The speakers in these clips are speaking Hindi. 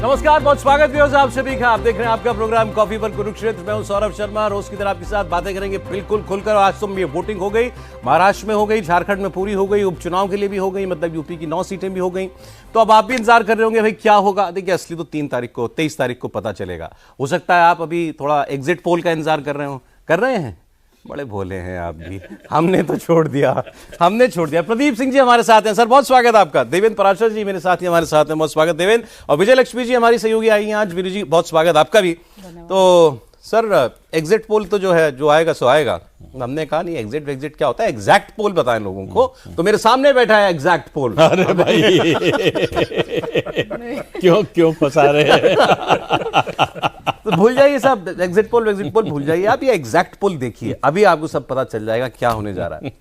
नमस्कार, बहुत स्वागत है आप सभी का। आप देख रहे हैं आपका प्रोग्राम कॉफी पर कुरुक्षेत्र। मैं हूं सौरभ शर्मा। रोज की तरह आपके साथ बातें करेंगे बिल्कुल खुलकर। आज तो ये वोटिंग हो गई, महाराष्ट्र में हो गई, झारखंड में पूरी हो गई, उपचुनाव के लिए भी हो गई, मतलब यूपी की 9 सीटें भी हो गई। तो अब आप भी इंतजार कर रहे होंगे भाई क्या होगा। देखिए, असली तो 23 तारीख को पता चलेगा। हो सकता है आप अभी थोड़ा एग्जिट पोल का इंतजार कर रहे हो। कर रहे हैं? बड़े भोले हैं आप भी। हमने तो छोड़ दिया। प्रदीप सिंह जी हमारे साथ हैं। सर बहुत स्वागत है आपका। देवेंद्र पराशर जी मेरे साथ ही हमारे साथ हैं, बहुत स्वागत देवेंद्र। और विजय लक्ष्मी जी हमारी सहयोगी आई हैं आज। वीरू जी बहुत स्वागत आपका भी। तो सर एग्जिट पोल तो जो है, जो आएगा सो आएगा। हमने कहा नहीं एग्जिट क्या होता है, एग्जैक्ट पोल बताएं लोगों को। तो मेरे सामने बैठा है एग्जैक्ट पोल। अरे भाई क्यों फंसा रहे हैं? तो भूल जाइए साहब, एग्जिट पोल भूल जाइए आप। ये एग्जैक्ट पोल देखिए, अभी आपको सब पता चल जाएगा क्या होने जा रहा है।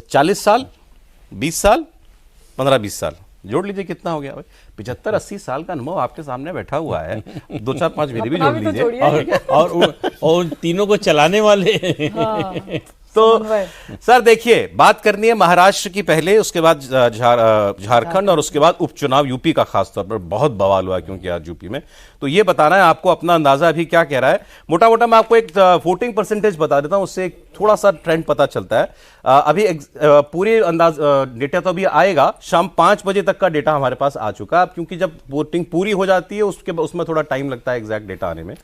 40 साल, 20 साल, 15-20 साल जोड़ लीजिए कितना हो गया भाई। 75-80 साल का अनुभव आपके सामने बैठा हुआ है। 2-4-5 मेरे भी जोड़ लीजिए। और तीनों को चलाने वाले। हाँ। तो सर देखिए, बात करनी है महाराष्ट्र की पहले, उसके बाद झारखंड और उसके बाद उपचुनाव यूपी का। खासतौर पर बहुत बवाल हुआ क्योंकि आज यूपी में। तो ये बताना है आपको अपना अंदाजा अभी क्या कह रहा है। मोटा मोटा मैं आपको एक वोटिंग परसेंटेज बता देता हूं, उससे एक थोड़ा सा ट्रेंड पता चलता है। अभी पूरे अंदाज डेटा तो अभी आएगा, शाम 5 बजे तक का डेटा हमारे पास आ चुका है। क्योंकि जब वोटिंग पूरी हो जाती है उसमें थोड़ा टाइम लगता है एग्जैक्ट डेटा आने में।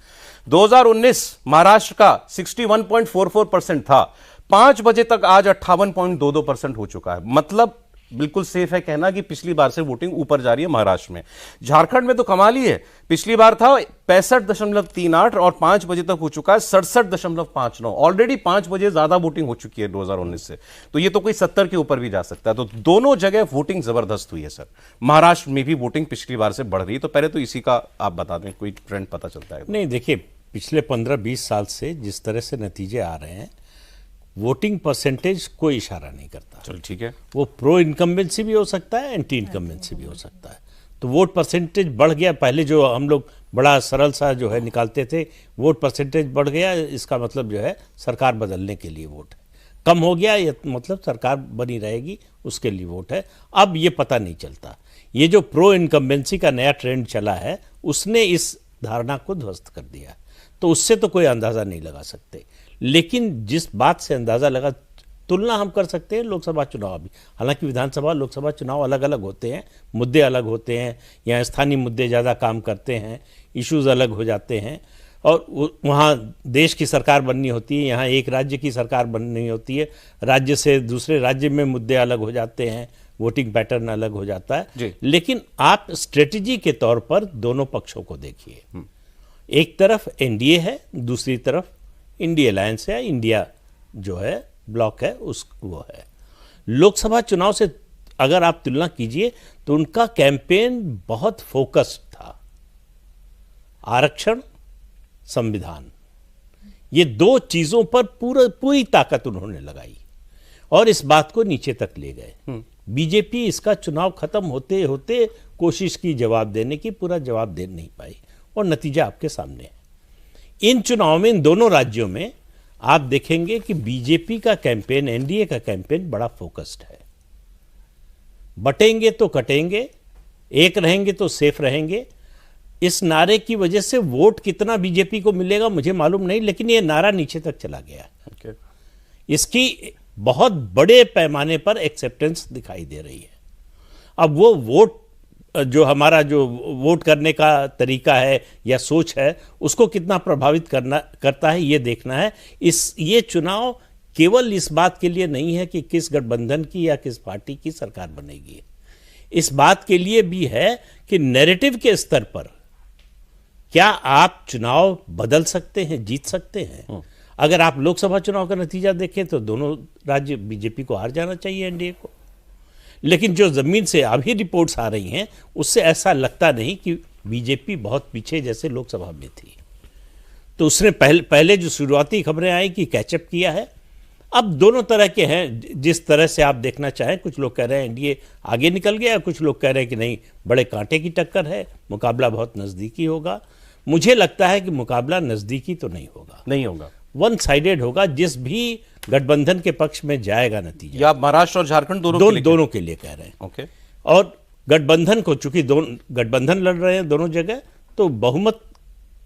2019 महाराष्ट्र का 61.44% था, 5 बजे तक आज 58.22% हो चुका है। मतलब बिल्कुल सेफ है कहना कि पिछली बार से वोटिंग ऊपर जा रही है महाराष्ट्र में। झारखंड में तो कमाल ही है, पिछली बार था 65.38 और 5 बजे तक हो चुका है 67.59। ऑलरेडी 5 बजे ज्यादा वोटिंग हो चुकी है 2019 से। तो ये तो कोई 70 के ऊपर भी जा सकता है। तो दोनों जगह वोटिंग जबरदस्त हुई है सर। महाराष्ट्र में भी वोटिंग पिछली बार से बढ़ रही है। तो पहले तो इसी का आप बता दें, कोई ट्रेंड पता चलता है? नहीं, देखिए पिछले 15-20 साल से जिस तरह से नतीजे आ रहे हैं, वोटिंग परसेंटेज कोई इशारा नहीं करता। चलो ठीक है, वो प्रो इनकम्बेंसी भी हो सकता है, एंटी इनकम्बेंसी भी हो सकता है। तो वोट परसेंटेज बढ़ गया। पहले जो हम लोग बड़ा सरल सा जो है निकालते थे, वोट परसेंटेज बढ़ गया, इसका मतलब जो है सरकार बदलने के लिए वोट है। कम हो गया, ये मतलब सरकार बनी रहेगी उसके लिए वोट है। अब ये पता नहीं चलता। ये जो प्रो इनकम्बेंसी का नया ट्रेंड चला है, उसने इस धारणा को ध्वस्त कर दिया। तो उससे तो कोई अंदाज़ा नहीं लगा सकते। लेकिन जिस बात से अंदाज़ा लगा, तुलना हम कर सकते हैं लोकसभा चुनाव भी। हालांकि विधानसभा लोकसभा चुनाव अलग अलग होते हैं, मुद्दे अलग होते हैं। यहाँ स्थानीय मुद्दे ज़्यादा काम करते हैं, इश्यूज़ अलग हो जाते हैं। और वहाँ देश की सरकार बननी होती है, यहाँ एक राज्य की सरकार बननी होती है। राज्य से दूसरे राज्य में मुद्दे अलग हो जाते हैं, वोटिंग पैटर्न अलग हो जाता है। लेकिन आप स्ट्रेटजी के तौर पर दोनों पक्षों को देखिए। एक तरफ एनडीए है, दूसरी तरफ इंडिया अलायंस है, इंडिया जो है ब्लॉक है वो है। लोकसभा चुनाव से अगर आप तुलना कीजिए तो उनका कैंपेन बहुत फोकस्ड था। आरक्षण, संविधान, ये दो चीजों पर पूरी ताकत उन्होंने लगाई और इस बात को नीचे तक ले गए। बीजेपी इसका चुनाव खत्म होते होते कोशिश की जवाब देने की, पूरा जवाब दे नहीं पाई और नतीजा आपके सामने है। इन चुनाव में, इन दोनों राज्यों में आप देखेंगे कि बीजेपी का कैंपेन, एनडीए का कैंपेन बड़ा फोकस्ड है। बटेंगे तो कटेंगे, एक रहेंगे तो सेफ रहेंगे। इस नारे की वजह से वोट कितना बीजेपी को मिलेगा मुझे मालूम नहीं, लेकिन ये नारा नीचे तक चला गया। इसकी बहुत बड़े पैमाने पर एक्सेप्टेंस दिखाई दे रही है। अब वो वोट जो हमारा जो वोट करने का तरीका है या सोच है, उसको कितना प्रभावित करता है ये देखना है। ये चुनाव केवल इस बात के लिए नहीं है कि किस गठबंधन की या किस पार्टी की सरकार बनेगी। इस बात के लिए भी है कि नैरेटिव के स्तर पर क्या आप चुनाव बदल सकते हैं, जीत सकते हैं। अगर आप लोकसभा चुनाव का नतीजा देखें तो दोनों राज्य बीजेपी को हार जाना चाहिए, एनडीए को। लेकिन जो जमीन से अभी रिपोर्ट्स आ रही हैं उससे ऐसा लगता नहीं कि बीजेपी बहुत पीछे जैसे लोकसभा में थी। तो उसने पहले जो शुरुआती खबरें आई कि कैचअप किया है। अब दोनों तरह के हैं, जिस तरह से आप देखना चाहें। कुछ लोग कह रहे हैं एनडीए आगे निकल गया, कुछ लोग कह रहे हैं कि नहीं, बड़े कांटे की टक्कर है, मुकाबला बहुत नज़दीकी होगा। मुझे लगता है कि मुकाबला नज़दीकी तो नहीं होगा, वन साइडेड होगा। जिस भी गठबंधन के पक्ष में जाएगा नतीजा, या महाराष्ट्र और झारखंड दोनों के लिए कह रहे हैं। और गठबंधन को, चूंकि दोनों गठबंधन लड़ रहे हैं दोनों जगह, तो बहुमत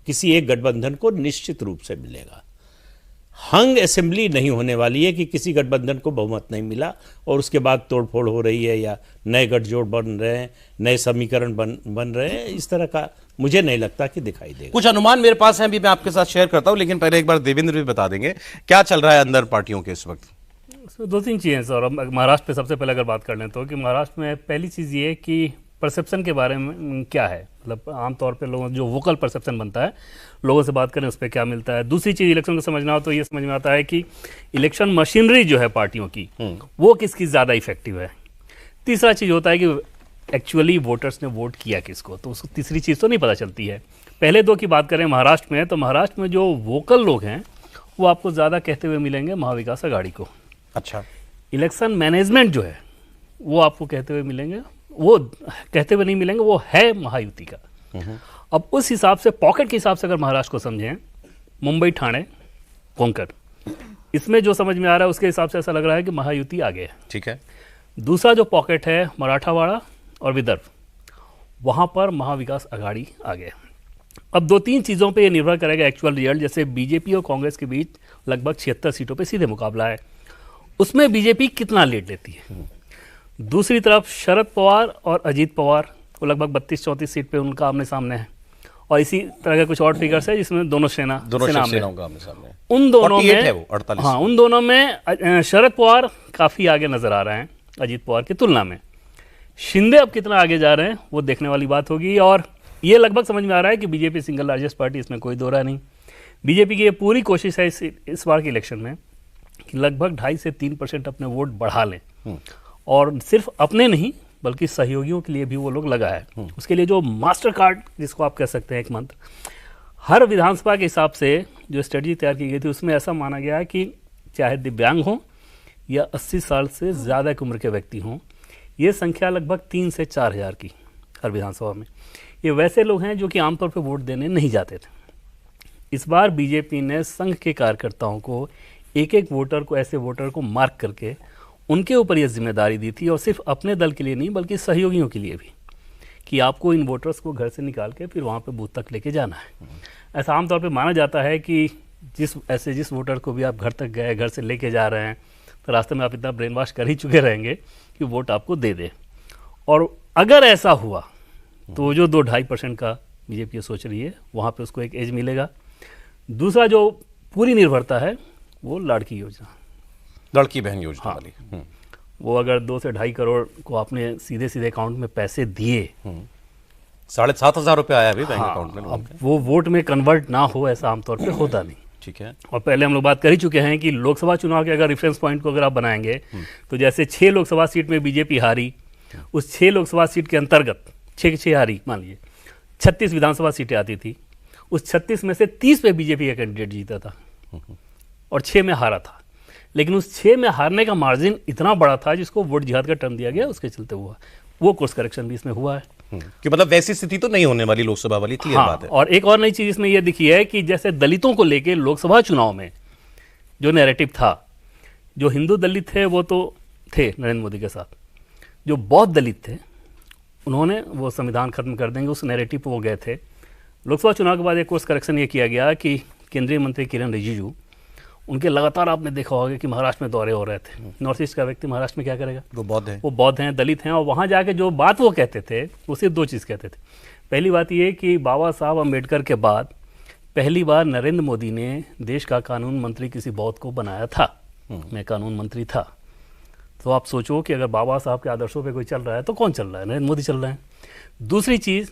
किसी एक गठबंधन को निश्चित रूप से मिलेगा। हंग असेंबली नहीं होने वाली है कि किसी गठबंधन को बहुमत नहीं मिला और उसके बाद तोड़फोड़ हो रही है या नए गठजोड़ बन रहे हैं, नए समीकरण बन रहे हैं। इस तरह का मुझे नहीं लगता कि दिखाई देगा। कुछ अनुमान मेरे पास है, अभी मैं आपके साथ शेयर करता हूं, लेकिन पहले एक बार देवेंद्र भी बता देंगे क्या चल रहा है अंदर पार्टियों के इस वक्त। दो तीन चीज़ें सर। अब महाराष्ट्र पे सबसे पहले अगर बात कर लें तो कि महाराष्ट्र में पहली चीज़ ये है कि परसेप्शन के बारे में क्या है, मतलब आमतौर पे लोगों जो वोकल परसेप्शन बनता है, लोगों से बात करें उस पर क्या मिलता है। दूसरी चीज़ इलेक्शन को समझना हो तो ये समझ में आता है कि इलेक्शन मशीनरी जो है पार्टियों की वो किसकी ज़्यादा इफेक्टिव है। तीसरा चीज़ होता है कि एक्चुअली वोटर्स ने वोट किया किसको, तो उसको तीसरी चीज़ तो नहीं पता चलती है। पहले दो की बात करें महाराष्ट्र में, तो महाराष्ट्र में जो वोकल लोग हैं वो आपको ज़्यादा कहते हुए मिलेंगे महाविकास आघाड़ी को। अच्छा, इलेक्शन मैनेजमेंट जो है वो आपको कहते हुए मिलेंगे, वो कहते हुए नहीं मिलेंगे, वो है महायुति का। अब उस हिसाब से, पॉकेट के हिसाब से अगर महाराष्ट्र को समझें, मुंबई, ठाणे, कोंकण, इसमें जो समझ में आ रहा है उसके हिसाब से ऐसा लग रहा है कि महायुति आगे है। ठीक है। दूसरा जो पॉकेट है मराठावाड़ा और विदर्भ, वहाँ पर महाविकास आघाड़ी आगे है। अब दो तीन चीज़ों पे ये निर्भर करेगा एक्चुअल रिजल्ट। जैसे बीजेपी और कांग्रेस के बीच लगभग 76 सीटों पे सीधे मुकाबला है, उसमें बीजेपी कितना लीड लेती है। दूसरी तरफ शरद पवार और अजीत पवार को लगभग 32-34 सीट पे उनका आमने सामने है, और इसी तरह के कुछ और फिगर्स है जिसमें दोनों सेनाओं का आमने सामने। उन दोनों में है वो 48। हाँ, उन दोनों में शरद पवार काफ़ी आगे नजर आ रहे हैं अजीत पवार की तुलना में। शिंदे अब कितना आगे जा रहे हैं वो देखने वाली बात होगी, और ये लगभग समझ में आ रहा है कि बीजेपी सिंगल लार्जेस्ट पार्टी, इसमें कोई दो राय नहीं। बीजेपी की ये पूरी कोशिश है इस बार के इलेक्शन में कि लगभग 2.5 से 3% अपने वोट बढ़ा लें, और सिर्फ अपने नहीं बल्कि सहयोगियों के लिए भी वो लोग लगा है। उसके लिए जो मास्टर कार्ड जिसको आप कह सकते हैं, एक मंत्र, हर विधानसभा के हिसाब से जो स्ट्रेटजी तैयार की गई थी उसमें ऐसा माना गया है कि चाहे दिव्यांग हो या 80 साल से ज़्यादा की उम्र के व्यक्ति हों, ये संख्या लगभग 3 से 4 हज़ार की हर विधानसभा में। ये वैसे लोग हैं जो कि आमतौर पर वोट देने नहीं जाते थे। इस बार बीजेपी ने संघ के कार्यकर्ताओं को, एक एक वोटर को, ऐसे वोटर को मार्क करके उनके ऊपर यह जिम्मेदारी दी थी, और सिर्फ अपने दल के लिए नहीं बल्कि सहयोगियों के लिए भी, कि आपको इन वोटर्स को घर से निकाल के फिर वहाँ पे बूथ तक लेके जाना है। ऐसा आमतौर पे माना जाता है कि जिस वोटर को भी आप घर तक गए, घर से लेके जा रहे हैं, तो रास्ते में आप इतना ब्रेन वॉश कर ही चुके रहेंगे कि वोट आपको दे दे। और अगर ऐसा हुआ तो जो 2-2.5% का बीजेपी सोच रही है, वहाँ पे उसको एक एज मिलेगा। दूसरा जो पूरी निर्भरता है वो लाड़की योजना, लड़की बहन योजना वाली। वो अगर 2 से 2.5 करोड़ को आपने सीधे सीधे अकाउंट में पैसे दिए, 7,500 रुपये आया अभी बैंक अकाउंट में। अब वो वोट में कन्वर्ट ना हो, ऐसा आमतौर पे होता नहीं। ठीक है। और पहले हम लोग बात कर ही चुके हैं कि लोकसभा चुनाव के अगर रेफरेंस पॉइंट को अगर आप बनाएंगे, तो जैसे 6 लोकसभा सीट में बीजेपी हारी, उस 6 लोकसभा सीट के अंतर्गत 6 हारी, मान लीजिए 36 विधानसभा सीटें आती थी, उस 36 में से 30 पे बीजेपी का कैंडिडेट जीता था और 6 में हारा था। लेकिन उस 6 में हारने का मार्जिन इतना बड़ा था जिसको वोट जिहाद का टर्म दिया गया, उसके चलते हुआ वो कोर्स करेक्शन भी इसमें हुआ है। कि मतलब वैसी स्थिति तो नहीं होने वाली लोकसभा वाली थी। हाँ, बात है। और एक और नई चीज इसमें यह दिखी है कि जैसे दलितों को लेके लोकसभा चुनाव में जो नैरेटिव था, जो हिंदू दलित थे वो तो थे नरेंद्र मोदी के साथ, जो बौद्ध दलित थे उन्होंने वो संविधान खत्म कर देंगे उस नैरेटिव पर वो गए थे। लोकसभा चुनाव के बाद एक कोर्स करेक्शन ये किया गया कि केंद्रीय मंत्री किरण रिजिजू, उनके लगातार आपने देखा होगा कि महाराष्ट्र में दौरे हो रहे थे। नॉर्थ ईस्ट का व्यक्ति महाराष्ट्र में क्या करेगा, वो बौद्ध हैं, वो बौद्ध हैं, दलित हैं, और वहाँ जाके जो बात वो कहते थे वो सिर्फ 2 चीज़ कहते थे। पहली बात ये कि बाबा साहब अम्बेडकर के बाद पहली बार नरेंद्र मोदी ने देश का कानून मंत्री किसी बौद्ध को बनाया था, मैं कानून मंत्री था। तो आप सोचो कि अगर बाबा साहब के आदर्शों पर कोई चल रहा है तो कौन चल रहा है, नरेंद्र मोदी चल रहे हैं। दूसरी चीज़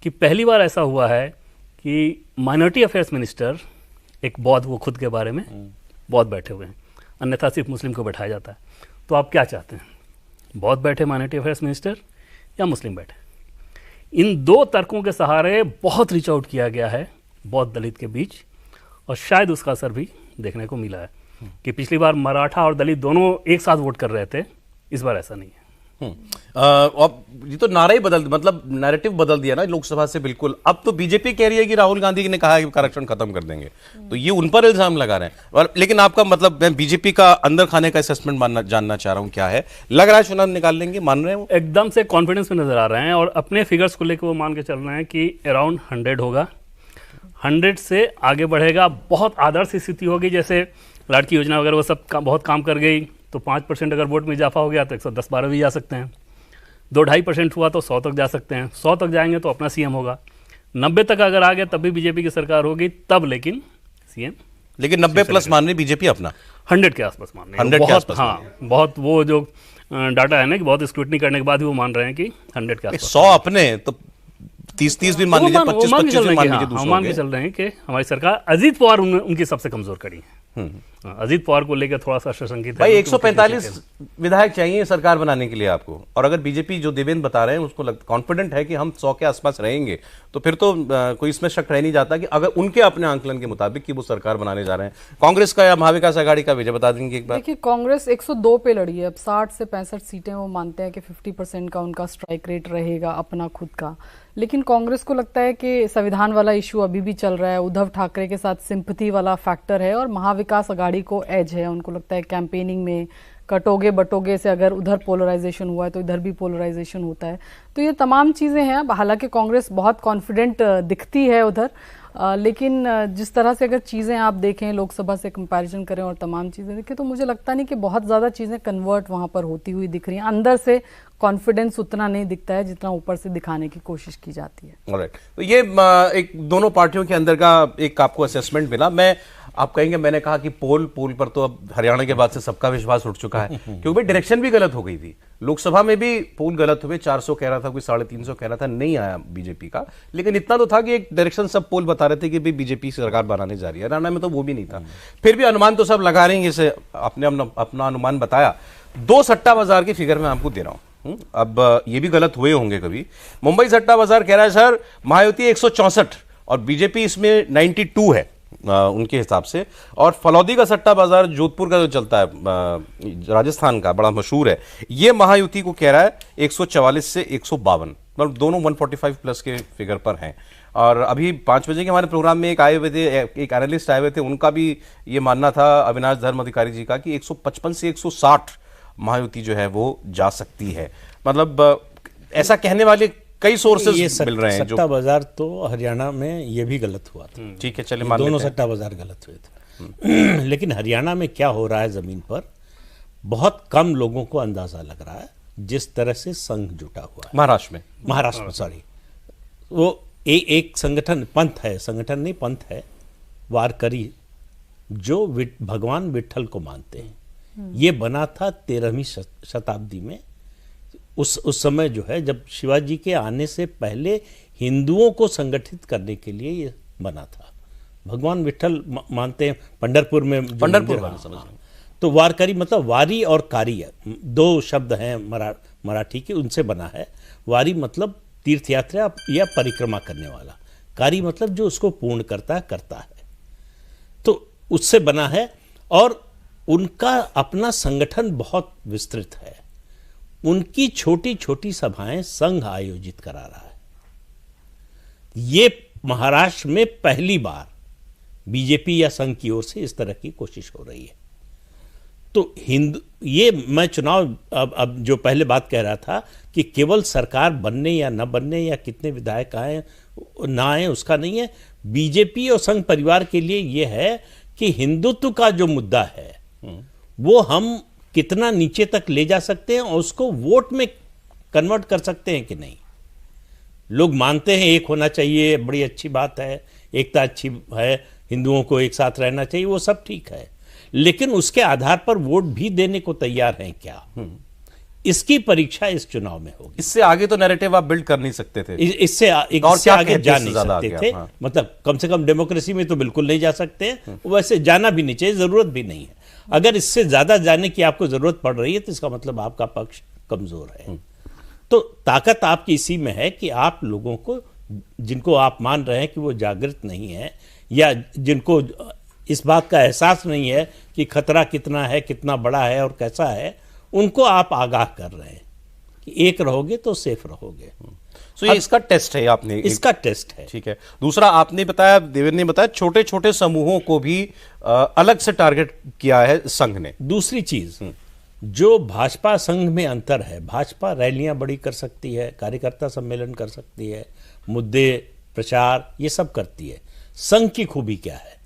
कि पहली बार ऐसा हुआ है कि माइनॉरिटी अफेयर्स मिनिस्टर एक बौद्ध, वो खुद के बारे में बौद्ध बैठे हुए हैं, अन्यथा सिर्फ मुस्लिम को बैठाया जाता है। तो आप क्या चाहते हैं, बौद्ध बैठे माइनॉरिटी अफेयर्स मिनिस्टर या मुस्लिम बैठे? इन 2 तर्कों के सहारे बहुत रीच आउट किया गया है बौद्ध दलित के बीच, और शायद उसका असर भी देखने को मिला है कि पिछली बार मराठा और दलित दोनों एक साथ वोट कर रहे थे, इस बार ऐसा नहीं है। अब ये तो नारा ही बदल, मतलब नैरेटिव बदल दिया ना लोकसभा से बिल्कुल। अब तो बीजेपी कह रही है कि राहुल गांधी ने कहा है कि आरक्षण खत्म कर देंगे, तो ये उन पर इल्जाम लगा रहे हैं। और लेकिन आपका मतलब, मैं बीजेपी का अंदर खाने का असेसमेंट जानना चाह रहा हूं, क्या है, लग रहा है चुनाव निकाल लेंगे, मान रहे हैं वो एकदम से कॉन्फिडेंस में नजर आ रहे हैं और अपने फिगर्स को लेकर वो मान के चल रहे हैं कि अराउंड 100 होगा, 100 से आगे बढ़ेगा। बहुत आदर्श स्थिति होगी, जैसे लाड़की योजना वगैरह वो सब बहुत काम कर गई, तो 5% अगर वोट में इजाफा हो गया तो 110-12 भी जा सकते हैं। 2-2.5% हुआ तो 100 तक जा सकते हैं। 100 तक जाएंगे तो अपना सीएम होगा। 90 तक अगर आ गया तब भी बीजेपी की सरकार होगी, तब लेकिन सीएम। लेकिन 90 प्लस मान रही बीजेपी अपना 100 के आसपास मान रहे हैं। 100 के आसपास हाँ, बहुत वो जो डाटा है ना कि बहुत स्क्रूटनी करने के बाद भी वो मान रहे हैं कि 100 के आसपास। 100 अपने तो 30 भी मान लीजिए, 25 भी मान लीजिए, हम मान के चल रहे हैं कि हमारी सरकार, अजीत पवार उनकी सबसे कमजोर कड़ी है। अजीत पवार को लेकर थोड़ा सा सशंकित है भाई। 145 विधायक चाहिए सरकार बनाने के लिए आपको, और अगर बीजेपी जो देवेंद्र बता रहे हैं उसको कॉन्फिडेंट है कि हम 100 के आसपास रहेंगे, तो फिर तो कोई इसमें शक रह नहीं जाता कि अगर उनके अपने आंकलन के मुताबिक कि वो सरकार बनाने जा रहे हैं। कांग्रेस का या महाविकास आघाड़ी का विजय बता देंगे एक बार। देखिए, कांग्रेस 102 पे लड़ी है, अब 60 से 65 सीटें वो मानते हैं कि 50% का उनका स्ट्राइक रेट रहेगा अपना खुद का। लेकिन कांग्रेस को लगता है कि संविधान वाला इशू अभी भी चल रहा है, उद्धव ठाकरे के साथ सिंपैथी वाला फैक्टर है, और महाविकास आघाड़ी को एज है। उनको लगता है कैंपेनिंग में कटोगे बटोगे से अगर उधर पोलराइजेशन हुआ है तो इधर भी पोलराइजेशन होता है। तो ये तमाम चीज़ें हैं। हालांकि कांग्रेस बहुत कॉन्फिडेंट दिखती है उधर, लेकिन जिस तरह से अगर चीज़ें आप देखें, लोकसभा से कंपैरिजन करें और तमाम चीज़ें देखें, तो मुझे लगता नहीं कि बहुत ज़्यादा चीज़ें कन्वर्ट वहाँ पर होती हुई दिख रही हैं। अंदर से कॉन्फिडेंस उतना नहीं दिखता है जितना ऊपर से दिखाने की कोशिश की जाती है। ऑलराइट, तो ये एक दोनों पार्टियों के अंदर का एक आपको असेसमेंट मिला। मैं आप कहेंगे, मैंने कहा कि पोल पर तो अब हरियाणा के बाद से सबका विश्वास उठ चुका है, क्योंकि भाई डायरेक्शन भी गलत हो गई थी। लोकसभा में भी पोल गलत हुए, 400 कह रहा था, कोई 350 कह रहा था, नहीं आया बीजेपी का। लेकिन इतना तो था कि एक डायरेक्शन सब पोल बता रहे थे कि भाई बीजेपी सरकार बनाने जा रही है। हरियाणा में तो वो भी नहीं था। फिर भी अनुमान तो सब लगा रहे हैं, जैसे आपने अपना अनुमान बताया। 2 सट्टा बाजार की फिगर मैं आपको दे रहा हूं। अब ये भी गलत हुए होंगे कभी। मुंबई सट्टा बाजार कह रहा है सर महायुति 164 और बीजेपी इसमें 92 है उनके हिसाब से। और फलौदी का सट्टा बाजार जोधपुर का जो चलता है, राजस्थान का, बड़ा मशहूर है, ये महायुति को कह रहा है 144 से 152, मतलब दोनों 145 प्लस के फिगर पर हैं। और अभी 5 बजे के हमारे प्रोग्राम में एक आए हुए थे, एक एनालिस्ट आए हुए थे, उनका भी ये मानना था, अविनाश धर्म अधिकारी जी का, कि 155 से 160 महायुति जो है वो जा सकती है। मतलब ऐसा कहने वाले कई सोर्सेज मिल रहे हैं। सट्टा बाजार तो हरियाणा में ये भी गलत हुआ था। ठीक है, चलिए मान लेते हैं। दोनों सट्टा बाजार गलत हुए थे। लेकिन हरियाणा में क्या हो रहा है जमीन पर, बहुत कम लोगों को अंदाजा लग रहा है जिस तरह से संघ जुटा हुआ है। महाराष्ट्र में सॉरी, वो एक संगठन, पंथ है, संगठन नहीं पंथ है, वारकरी, जो भगवान विट्ठल को मानते हैं। ये बना था 13वीं शताब्दी में। उस समय जो है, जब शिवाजी के आने से पहले हिंदुओं को संगठित करने के लिए ये बना था। भगवान विट्ठल मानते हैं, पंढरपुर में समझ। तो वारकरी मतलब वारी और कारी, 2 शब्द हैं मराठी के, उनसे बना है। वारी मतलब तीर्थ यात्रा या परिक्रमा करने वाला, कारी मतलब जो उसको पूर्ण करता है। तो उससे बना है, और उनका अपना संगठन बहुत विस्तृत है। उनकी छोटी छोटी सभाएं संघ आयोजित करा रहा है। ये महाराष्ट्र में पहली बार बीजेपी या संघ की ओर से इस तरह की कोशिश हो रही है। तो ये मैं चुनाव, अब जो पहले बात कह रहा था कि केवल सरकार बनने या न बनने या कितने विधायक आए ना आए उसका नहीं है। बीजेपी और संघ परिवार के लिए यह है कि हिंदुत्व का जो मुद्दा है वो हम कितना नीचे तक ले जा सकते हैं और उसको वोट में कन्वर्ट कर सकते हैं कि नहीं। लोग मानते हैं एक होना चाहिए, बड़ी अच्छी बात है, एकता अच्छी है, हिंदुओं को एक साथ रहना चाहिए, वो सब ठीक है, लेकिन उसके आधार पर वोट भी देने को तैयार हैं क्या? इसकी परीक्षा इस चुनाव में होगी। इससे आगे तो नैरेटिव आप बिल्ड कर नहीं सकते थे, इससे आगे जा नहीं सकते थे। हाँ। मतलब कम से कम डेमोक्रेसी में तो बिल्कुल नहीं जा सकते, वैसे जाना भी नहीं चाहिए, जरूरत भी नहीं है। अगर इससे ज्यादा जाने की आपको जरूरत पड़ रही है तो इसका मतलब आपका पक्ष कमजोर है। तो ताकत आपकी इसी में है कि आप लोगों को, जिनको आप मान रहे हैं कि वो जागृत नहीं है या जिनको इस बात का एहसास नहीं है कि खतरा कितना है, कितना बड़ा है और कैसा है, उनको आप आगाह कर रहे हैं। कि एक रहोगे तो सेफ रहोगे। तो ये इसका टेस्ट है, आपने इसका टेस्ट है। ठीक है। दूसरा आपने बताया, देवेंद्र ने बताया, छोटे छोटे समूहों को भी अलग से टारगेट किया है संघ ने। दूसरी चीज जो भाजपा संघ में अंतर है, भाजपा रैलियां बड़ी कर सकती है, कार्यकर्ता सम्मेलन कर सकती है, मुद्दे प्रचार ये सब करती है। संघ की खूबी क्या है?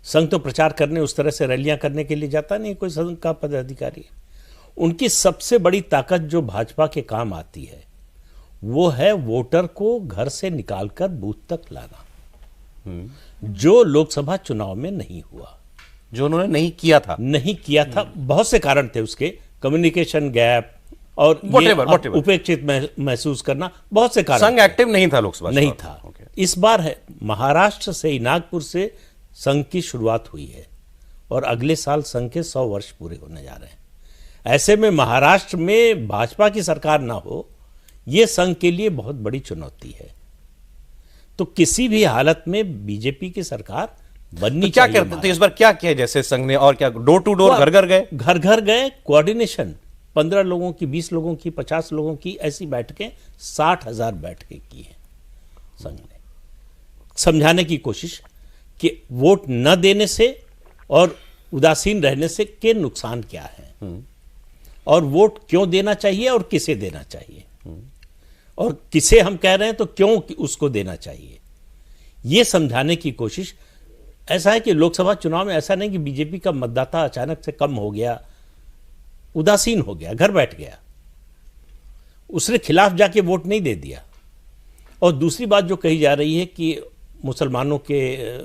संघ तो प्रचार करने, उस तरह से रैलियां करने के लिए जाता नहीं कोई संघ का पदाधिकारी। उनकी सबसे बड़ी ताकत जो भाजपा के काम आती है वो है वोटर को घर से निकालकर बूथ तक लाना, जो लोकसभा चुनाव में नहीं हुआ, जो उन्होंने नहीं किया था। बहुत से कारण थे उसके, कम्युनिकेशन गैप और whatever. उपेक्षित महसूस करना, बहुत से कारण। संघ एक्टिव नहीं था लोकसभा नहीं था। इस बार है महाराष्ट्र से, नागपुर से संघ की शुरुआत हुई है और अगले साल संघ के 100 वर्ष पूरे होने जा रहे हैं। ऐसे में महाराष्ट्र में भाजपा की सरकार ना हो, यह संघ के लिए बहुत बड़ी चुनौती है। तो किसी भी हालत में बीजेपी की सरकार बननी क्या चाहिए। करते? तो इस बार क्या किया जैसे संघ ने, और क्या डोर टू डोर, घर घर गए, कोऑर्डिनेशन 15 लोगों की, 20 लोगों की, 50 लोगों की ऐसी बैठकें, 60,000 बैठकें की हैं संघ ने, समझाने की कोशिश कि वोट न देने से और उदासीन रहने से के नुकसान क्या है और वोट क्यों देना चाहिए और किसे देना चाहिए, और किसे हम कह रहे हैं तो क्यों उसको देना चाहिए, यह समझाने की कोशिश। ऐसा है कि लोकसभा चुनाव में ऐसा नहीं कि बीजेपी का मतदाता अचानक से कम हो गया, उदासीन हो गया, घर बैठ गया, उसने खिलाफ जाके वोट नहीं दे दिया। और दूसरी बात जो कही जा रही है कि मुसलमानों के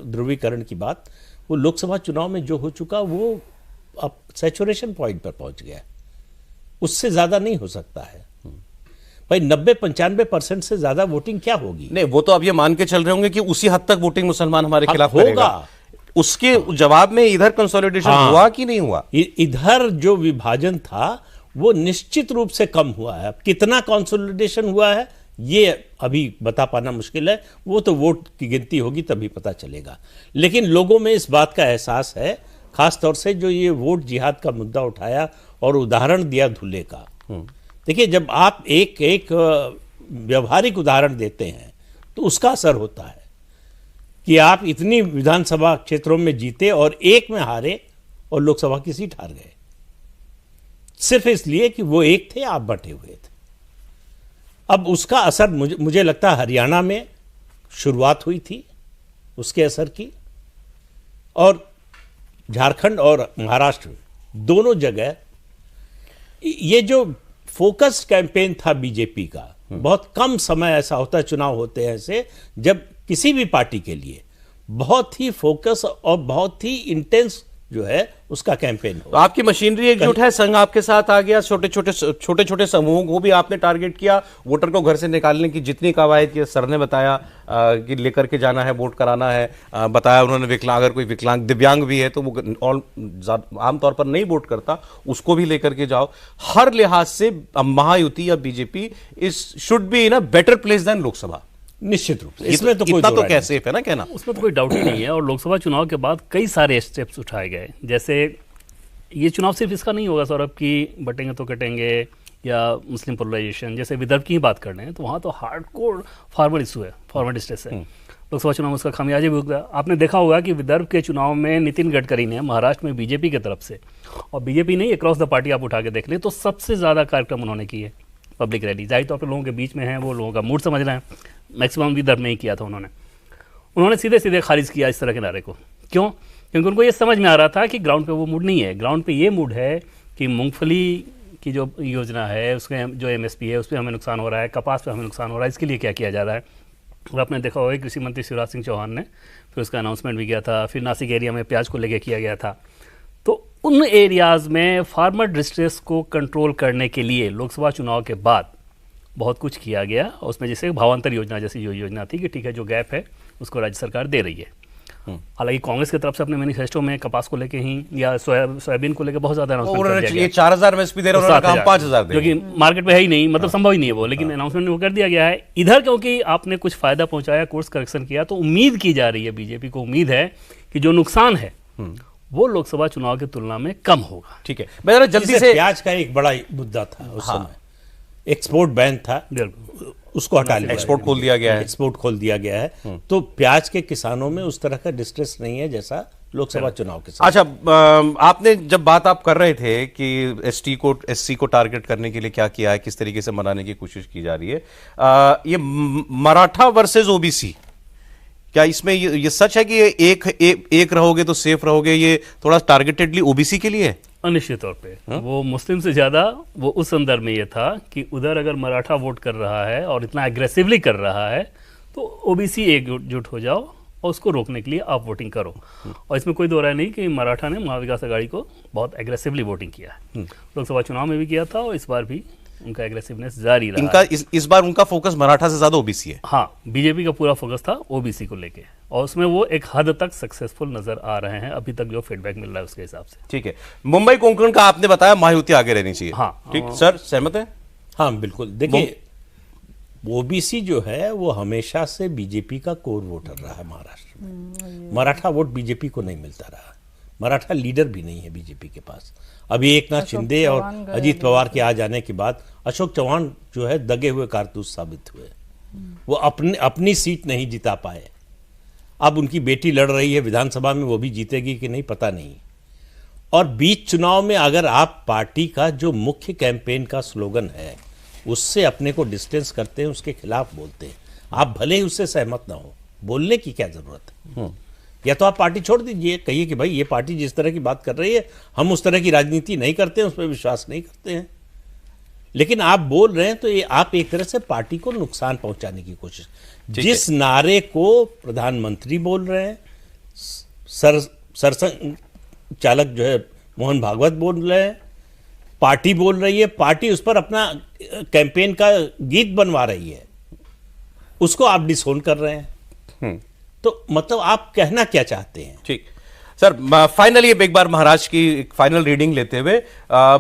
ध्रुवीकरण की बात, वो लोकसभा चुनाव में जो हो चुका वो अब सैचुरेशन पॉइंट पर पहुंच गया, उससे ज्यादा नहीं हो सकता है भाई। 90-95% से ज्यादा वोटिंग क्या होगी? नहीं, वो तो अब ये मान के चल रहे होंगे कि उसी हद तक वोटिंग मुसलमान हमारे खिलाफ होगा। उसके जवाब में इधर कंसोलिडेशन हुआ कि नहीं हुआ? इधर जो विभाजन था वो निश्चित रूप से कम हुआ है। अब कितना कंसोलिडेशन हुआ है ये अभी बता पाना मुश्किल है, वो तो वोट की गिनती होगी तभी पता चलेगा। लेकिन लोगों में इस बात का एहसास है, खास तौर से जो ये वोट जिहाद का मुद्दा उठाया और उदाहरण दिया धुले का। देखिए, जब आप एक व्यवहारिक उदाहरण देते हैं तो उसका असर होता है कि आप इतनी विधानसभा क्षेत्रों में जीते और एक में हारे और लोकसभा की सीट हार गए, सिर्फ इसलिए कि वो एक थे, आप बटे हुए थे। अब उसका असर मुझे लगता है हरियाणा में शुरुआत हुई थी उसके असर की, और झारखंड और महाराष्ट्र दोनों जगह ये जो फोकस कैंपेन था बीजेपी का, बहुत कम समय ऐसा होता है, चुनाव होते हैं ऐसे जब किसी भी पार्टी के लिए बहुत ही फोकस और बहुत ही इंटेंस जो है उसका कैंपेन हो। तो आपकी मशीनरी एकजुट है, संघ आपके साथ आ गया, छोटे छोटे समूहों को भी आपने टारगेट किया, वोटर को घर से निकालने की जितनी कवायद की सर ने बताया कि लेकर के जाना है, वोट कराना है, बताया उन्होंने विकलांग, अगर कोई विकलांग दिव्यांग भी है तो वो आमतौर पर नहीं वोट करता, उसको भी लेकर के जाओ। हर लिहाज से महायुति या BJP is should be in a better place than Lok Sabha, निश्चित रूप से। इसमें तो इतना तो क्या सेफ है ना कहना, उसमें तो कोई डाउट ही नहीं है। और लोकसभा चुनाव के बाद कई सारे स्टेप्स उठाए गए, जैसे ये चुनाव सिर्फ इसका नहीं होगा सौरभ कि बटेंगे तो कटेंगे या मुस्लिम पोलराइजेशन, जैसे विदर्भ की ही बात कर रहे हैं तो वहाँ तो हार्डकोर फार्मर इशू है, फार्मर स्टेट्स है। लोकसभा चुनाव में उसका खामियाजा भी होगा। आपने देखा होगा कि विदर्भ के चुनाव में नितिन गडकरी ने महाराष्ट्र में बीजेपी की तरफ से, और बीजेपी नहीं, अक्रॉस द पार्टी आप उठा के देख ले तो सबसे ज़्यादा कार्यक्रम उन्होंने किए, पब्लिक रैली। जाहिर तौर पर लोगों के बीच में है, वो लोगों का मूड समझ रहे हैं, मैक्सिमम विदर्भ में ही किया था उन्होंने सीधे सीधे खारिज किया इस तरह के नारे को। क्यों? क्योंकि उनको ये समझ में आ रहा था कि ग्राउंड पे वो मूड नहीं है। ग्राउंड पे ये मूड है कि मूंगफली की जो योजना है उसमें जो एमएसपी है उस पर हमें नुकसान हो रहा है, कपास पे हमें नुकसान हो रहा है, इसके लिए क्या किया जा रहा है। और आपने देखा होगा कृषि मंत्री शिवराज सिंह चौहान ने फिर उसका अनाउंसमेंट भी किया था, फिर नासिक एरिया में प्याज को लेकर किया गया था। तो उन एरियाज़ में फार्मर डिस्ट्रेस को कंट्रोल करने के लिए लोकसभा चुनाव के बाद बहुत कुछ किया गया। और उसमें जैसे भावांतर योजना जैसी जो योजना थी कि ठीक है जो गैप है उसको राज्य सरकार दे रही है। हालांकि कांग्रेस की तरफ से अपने मैनिफेस्टो में कपास को लेके ही या सोयाबीन को लेके बहुत ज्यादा अनाउंसमेंट कर दिया गया। 4000 एमएसपी दे रहे हैं, उन्होंने कहा 5000 दे, जो कि मार्केट में है ही नहीं, मतलब संभव ही नहीं है वो, लेकिन अनाउंसमेंट वो कर दिया गया है। इधर क्योंकि आपने कुछ फायदा पहुंचाया, कोर्स करेक्शन किया, तो उम्मीद की जा रही है, बीजेपी को उम्मीद है कि जो नुकसान है वो लोकसभा चुनाव की तुलना में कम होगा। ठीक है, मैं जरा जल्दी से, प्याज का एक बड़ा मुद्दा था उस समय, एक्सपोर्ट बैन था, बिल्कुल उसको हटा लिया, एक्सपोर्ट खोल दिया गया है। एक्सपोर्ट खोल दिया गया है। तो प्याज के किसानों में उस तरह का डिस्ट्रेस नहीं है जैसा लोकसभा चुनाव के साथ। अच्छा, आपने जब बात आप कर रहे थे कि एससी को टारगेट करने के लिए क्या किया है, किस तरीके से मनाने की कोशिश की जा रही है, ये मराठा वर्सेस ओबीसी, क्या इसमें ये सच है कि ये एक रहोगे तो सेफ रहोगे, ये थोड़ा टारगेटेडली ओबीसी के लिए है? निश्चित तौर पे वो मुस्लिम से ज्यादा वो उस संदर्भ में ये था कि उधर अगर मराठा वोट कर रहा है और इतना एग्रेसिवली कर रहा है तो ओबीसी एकजुट हो जाओ और उसको रोकने के लिए आप वोटिंग करो। और इसमें कोई दो राय नहीं कि मराठा ने महाविकास आघाड़ी को बहुत एग्रेसिवली वोटिंग किया है, लोकसभा चुनाव में भी किया था और इस बार भी उनका एग्रेसिवनेस जारी रहा। इनका इस बार उनका फोकस मराठा से ज्यादा ओबीसी है। हाँ, बीजेपी का पूरा फोकस था ओबीसी को लेके और उसमें वो एक हद तक सक्सेसफुल नजर आ रहे हैं अभी तक जो फीडबैक मिल रहा है उसके हिसाब से। ठीक है, मुंबई कोंकण का आपने बताया महायुति आगे रहनी चाहिए। हाँ, ठीक सर, सहमत है? हाँ बिल्कुल। देखिए, ओबीसी जो है वो हमेशा से बीजेपी का कोर वोटर रहा है महाराष्ट्र में। मराठा वोट बीजेपी को नहीं मिलता रहा, मराठा लीडर भी नहीं है बीजेपी के पास। अभी एकनाथ शिंदे और अजीत पवार के आ जाने के बाद अशोक चौहान जो है दगे हुए कारतूस साबित हुए, वो अपनी सीट नहीं जिता पाए। अब उनकी बेटी लड़ रही है विधानसभा में, वो भी जीतेगी कि नहीं पता नहीं। और बीच चुनाव में अगर आप पार्टी का जो मुख्य कैंपेन का स्लोगन है उससे अपने को डिस्टेंस करते हैं, उसके खिलाफ बोलते हैं, आप भले ही उससे सहमत ना हो, बोलने की क्या जरूरत है? या तो आप पार्टी छोड़ दीजिए, कहिए कि भाई ये पार्टी जिस तरह की बात कर रही है हम उस तरह की राजनीति नहीं करते हैं, उस पर विश्वास नहीं करते हैं। लेकिन आप बोल रहे हैं तो ये आप एक तरह से पार्टी को नुकसान पहुंचाने की कोशिश। जिस नारे को प्रधानमंत्री बोल रहे हैं, सरसंघ चालक जो है मोहन भागवत बोल रहे हैं, पार्टी बोल रही है, पार्टी उस पर अपना कैंपेन का गीत बनवा रही है, उसको आप डिसोन कर रहे हैं। तो मतलब आप कहना क्या चाहते हैं? ठीक सर, फाइनली एक बार महाराष्ट्र की एक फाइनल रीडिंग लेते हुए,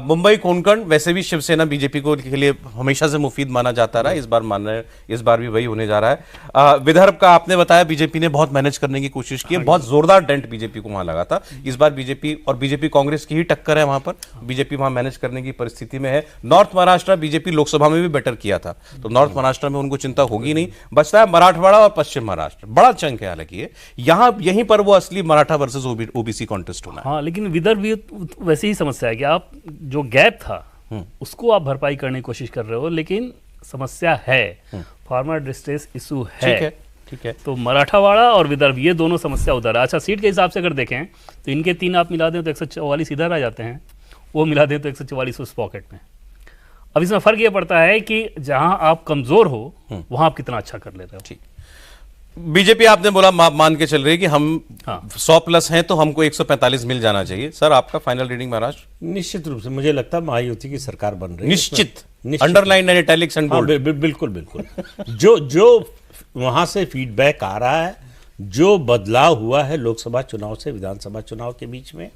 मुंबई कोंकण वैसे भी शिवसेना बीजेपी को के लिए हमेशा से मुफीद माना जाता रहा, इस बार मान रहे हैं, इस बार भी वही होने जा रहा है। विदर्भ का आपने बताया बीजेपी ने बहुत मैनेज करने की कोशिश की है, बहुत जोरदार डेंट बीजेपी को वहां लगा था। इस बार बीजेपी और बीजेपी कांग्रेस की ही टक्कर है वहां पर, बीजेपी वहां मैनेज करने की परिस्थिति में है। नॉर्थ महाराष्ट्र बीजेपी लोकसभा में भी बेटर किया था, तो नॉर्थ महाराष्ट्र में उनको चिंता होगी नहीं। बचता है मराठवाड़ा और पश्चिम महाराष्ट्र, बड़ा चंक है हालांकि यहां यहीं पर वो असली मराठा वर्सेस ओबीसी कॉन्टेस्ट होना है। हाँ, लेकिन विदर्भ भी वैसी ही समस्या है कि आप जो गैप था उसको आप भरपाई करने की कोशिश कर रहे हो, लेकिन समस्या है, फार्मर डिस्ट्रेस इशू है। ठीक है। तो मराठावाड़ा और विदर्भ ये दोनों समस्या उधर है। अच्छा, सीट के हिसाब से अगर देखें तो इनके 3 आप मिला दें तो 144 इधर आ जाते हैं, वो मिला दें तो 144 उस पॉकेट में। अब इसमें फर्क ये पड़ता है कि जहां आप कमजोर हो वहां आप कितना अच्छा कर लेते हो। ठीक, बीजेपी आपने बोला मान के चल रही है कि हम 100 प्लस हैं तो हमको 145 मिल जाना चाहिए। सर, आपका फाइनल रीडिंग महाराष्ट्र? निश्चित रूप से मुझे लगता है महायुति की सरकार बन रही है। निश्चित, underline and italics and bold. बिल्कुल बिल्कुल। जो वहां से फीडबैक आ रहा है, जो बदलाव हुआ है लोकसभा चुनाव से विधानसभा चुनाव के बीच में,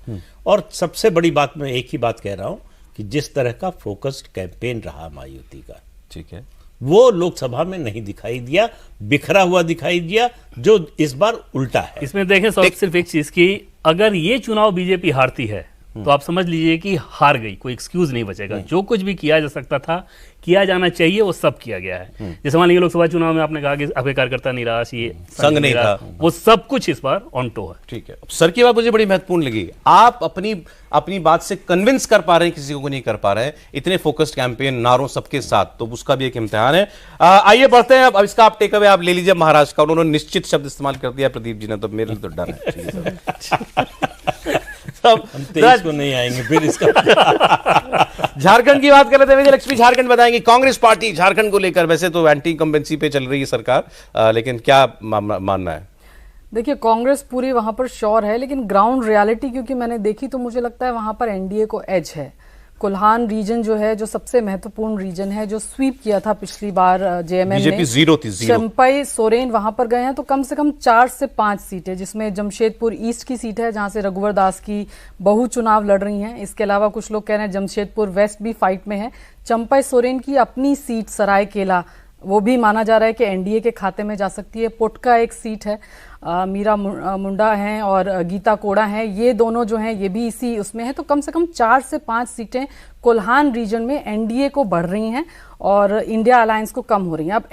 और सबसे बड़ी बात मैं एक ही बात कह रहा हूं कि जिस तरह का फोकस्ड कैंपेन रहा महायुति का, ठीक है, वो लोकसभा में नहीं दिखाई दिया, बिखरा हुआ दिखाई दिया, जो इस बार उल्टा है। इसमें देखें सिर्फ एक चीज की, अगर ये चुनाव बीजेपी हारती है तो आप समझ लीजिए कि हार गई, कोई एक्सक्यूज नहीं बचेगा। जो कुछ भी किया जा सकता था, किया जाना चाहिए, वो सब किया गया है। जैसे मान लीजिए लोकसभा चुनाव में आपने कहा कि आपके कार्यकर्ता निराश, ये संघ नहीं था, वो सब कुछ इस बार ऑन टो है। ठीक है। सर की बात मुझे बड़ी महत्वपूर्ण लगी, आप अपनी बात से कन्विंस कर पा रहे हैं, किसी को नहीं कर पा रहे हैं, इतने फोकस्ड कैंपेन नारों सबके साथ, तो उसका भी एक इम्तिहान है। आइए बढ़ते हैं, अब इसका आप टेक अवे आप ले लीजिए महाराष्ट्र का। उन्होंने निश्चित शब्द इस्तेमाल कर दिया प्रदीप जी ने, तो मेरे लिए तो डर है। हम 23 को नहीं आएंगे फिर इसका। झारखंड की बात कर रहे थे विजयलक्ष्मी, झारखंड बताएंगे। कांग्रेस पार्टी झारखंड को लेकर वैसे तो एंटी इंकम्बेंसी पे चल रही है सरकार, लेकिन क्या मानना है? देखिए, कांग्रेस पूरी वहां पर श्योर है, लेकिन ग्राउंड रियलिटी क्योंकि मैंने देखी तो मुझे लगता है वहां पर एनडीए को एज है। कोल्हान रीजन जो है, जो सबसे महत्वपूर्ण रीजन है, जो स्वीप किया था पिछली बार जेएमएम ने, बीजेपी 0 थी। चंपाई सोरेन वहां पर गए हैं, तो कम से कम 4 से 5 सीटें, जिसमें जमशेदपुर ईस्ट की सीट है जहां से रघुवर दास की बहु चुनाव लड़ रही हैं। इसके अलावा कुछ लोग कह रहे हैं जमशेदपुर वेस्ट भी फाइट में है। चंपाई सोरेन की अपनी सीट सरायकेला, वो भी माना जा रहा है कि एनडीए के खाते में जा सकती है। पोटका एक सीट है, मीरा मुंडा हैं और गीता कोड़ा हैं, ये दोनों जो हैं ये भी इसी उसमें है। तो कम से कम 4 से 5 सीटें कोल्हान रीजन में एनडीए को बढ़ रही हैं। और इंडिया अलायंस को कम हो रही हैं। अब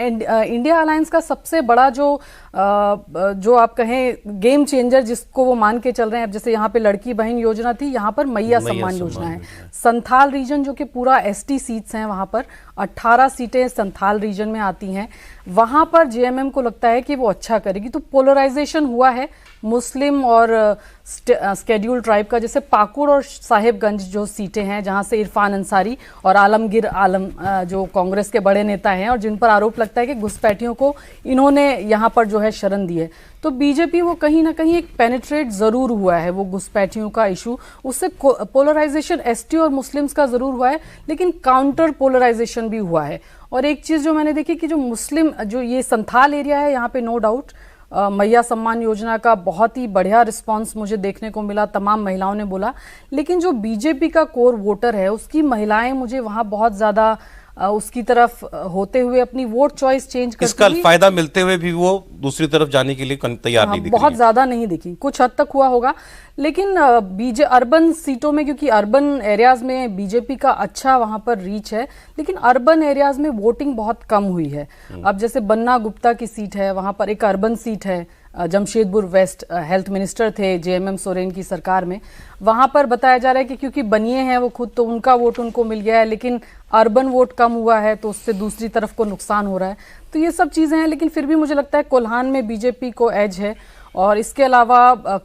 इंडिया अलायंस का सबसे बड़ा जो आप कहें गेम चेंजर जिसको वो मान के चल रहे हैं, अब जैसे यहाँ पे लड़की बहन योजना थी, यहाँ पर मैया सम्मान योजना है। संथाल रीजन जो कि पूरा एसटी सीट्स हैं, वहां पर 18 सीटें संथाल रीजन में आती हैं, वहां पर जेएमएम को लगता है कि वो अच्छा करेगी। तो पोलराइजेशन हुआ है मुस्लिम और स्केड्यूल ट्राइब का, जैसे पाकुड़ और साहिबगंज जो सीटें हैं जहां से इरफान अंसारी और आलमगीर आलम जो कांग्रेस के बड़े नेता हैं और जिन पर आरोप लगता है कि घुसपैठियों को इन्होंने यहां पर जो है शरण दी है, तो बीजेपी वो कहीं ना कहीं एक पेनिट्रेट जरूर हुआ है वो घुसपैठियों का इशू, उससे पोलराइजेशन एसटी और मुस्लिम्स का जरूर हुआ है, लेकिन काउंटर पोलराइजेशन भी हुआ है। और एक चीज जो मैंने देखी कि जो मुस्लिम जो ये संथाल एरिया है, यहाँ पे नो डाउट मैया सम्मान योजना का बहुत ही बढ़िया रिस्पांस मुझे देखने को मिला, तमाम महिलाओं ने बोला। लेकिन जो बीजेपी का कोर वोटर है उसकी महिलाएं मुझे वहां बहुत ज्यादा उसकी तरफ होते हुए अपनी वोट चॉइस चेंज करती इसका फायदा मिलते हुए भी वो दूसरी तरफ जाने के लिए तैयार नहीं दिख रही बहुत ज्यादा नहीं दिखी, कुछ हद तक हुआ होगा। लेकिन अर्बन सीटों में, क्योंकि अर्बन एरियाज में बीजेपी का अच्छा वहां पर रीच है, लेकिन अर्बन एरियाज में वोटिंग बहुत कम हुई है। अब जैसे बन्ना गुप्ता की सीट है, वहां पर एक अर्बन सीट है, जमशेदपुर वेस्ट, हेल्थ मिनिस्टर थे जेएमएम सोरेन की सरकार में, वहां पर बताया जा रहा है कि क्योंकि बनिए हैं वो खुद, तो उनका वोट उनको मिल गया है, लेकिन अर्बन वोट कम हुआ है तो उससे दूसरी तरफ को नुकसान हो रहा है। तो ये सब चीजें हैं, लेकिन फिर भी मुझे लगता है कोल्हान में बीजेपी को एज है। और इसके अलावा